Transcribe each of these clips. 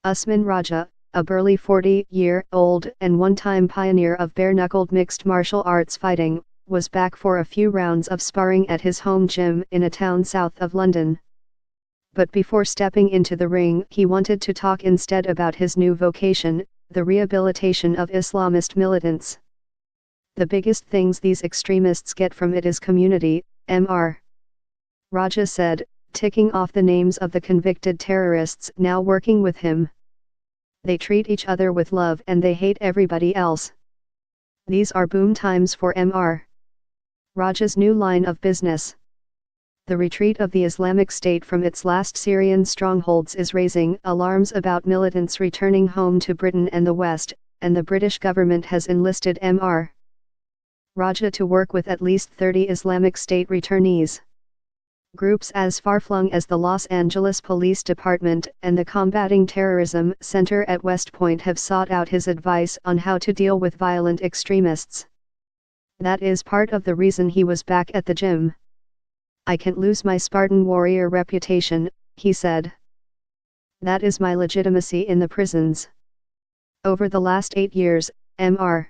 Usman Raja, a burly 40-year-old and one-time pioneer of bare-knuckled mixed martial arts fighting, was back for a few rounds of sparring at his home gym in a town south of London. But before stepping into the ring, he wanted to talk instead about his new vocation, the rehabilitation of Islamist militants. The biggest things these extremists get from it is community, Mr. Raja said, ticking off the names of the convicted terrorists now working with him. They treat each other with love and they hate everybody else. These are boom times for Mr. Raja's new line of business. The retreat of the Islamic State from its last Syrian strongholds is raising alarms about militants returning home to Britain and the West, and the British government has enlisted Mr. Raja to work with at least 30 Islamic State returnees. Groups as far-flung as the Los Angeles Police Department and the Combating Terrorism Center at West Point have sought out his advice on how to deal with violent extremists. That is part of the reason he was back at the gym. "I can't lose my Spartan warrior reputation," he said. "That is my legitimacy in the prisons." Over the last 8 years, Mr.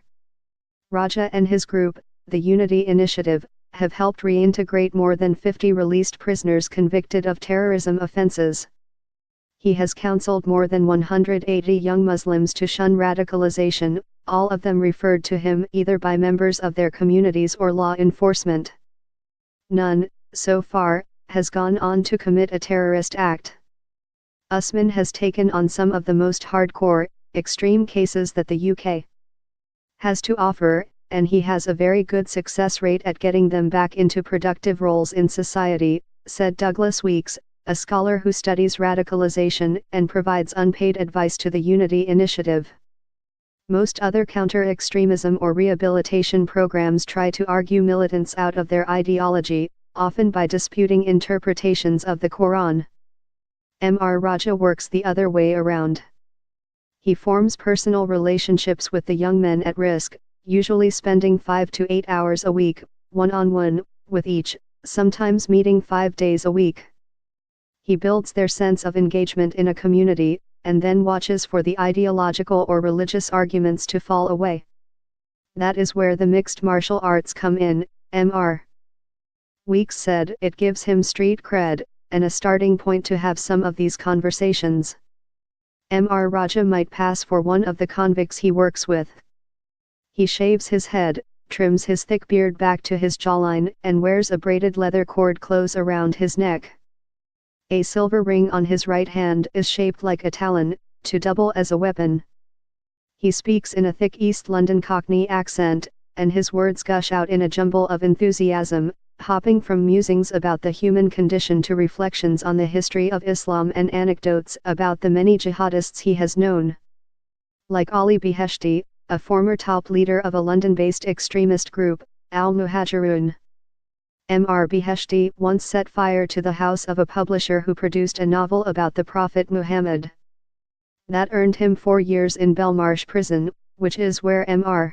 Raja and his group, the Unity Initiative, have helped reintegrate more than 50 released prisoners convicted of terrorism offenses. He has counseled more than 180 young Muslims to shun radicalization, all of them referred to him either by members of their communities or law enforcement. None, so far, has gone on to commit a terrorist act. Usman has taken on some of the most hardcore, extreme cases that the UK has to offer, and he has a very good success rate at getting them back into productive roles in society, said Douglas Weeks, a scholar who studies radicalization and provides unpaid advice to the Unity Initiative. Most other counter-extremism or rehabilitation programs try to argue militants out of their ideology, often by disputing interpretations of the Quran. Mr. Raja works the other way around. He forms personal relationships with the young men at risk, usually spending 5 to 8 hours a week, one-on-one, with each, sometimes meeting 5 days a week. He builds their sense of engagement in a community, and then watches for the ideological or religious arguments to fall away. That is where the mixed martial arts come in, Mr. Weeks said. It gives him street cred, and a starting point to have some of these conversations. Mr. Raja might pass for one of the convicts he works with. He shaves his head, trims his thick beard back to his jawline, and wears a braided leather cord close around his neck. A silver ring on his right hand is shaped like a talon, to double as a weapon. He speaks in a thick East London Cockney accent, and his words gush out in a jumble of enthusiasm, hopping from musings about the human condition to reflections on the history of Islam and anecdotes about the many jihadists he has known. Like Ali Beheshti, a former top leader of a London-based extremist group, Al-Muhajirun. Mr. Beheshti once set fire to the house of a publisher who produced a novel about the Prophet Muhammad. That earned him 4 years in Belmarsh prison, which is where Mr.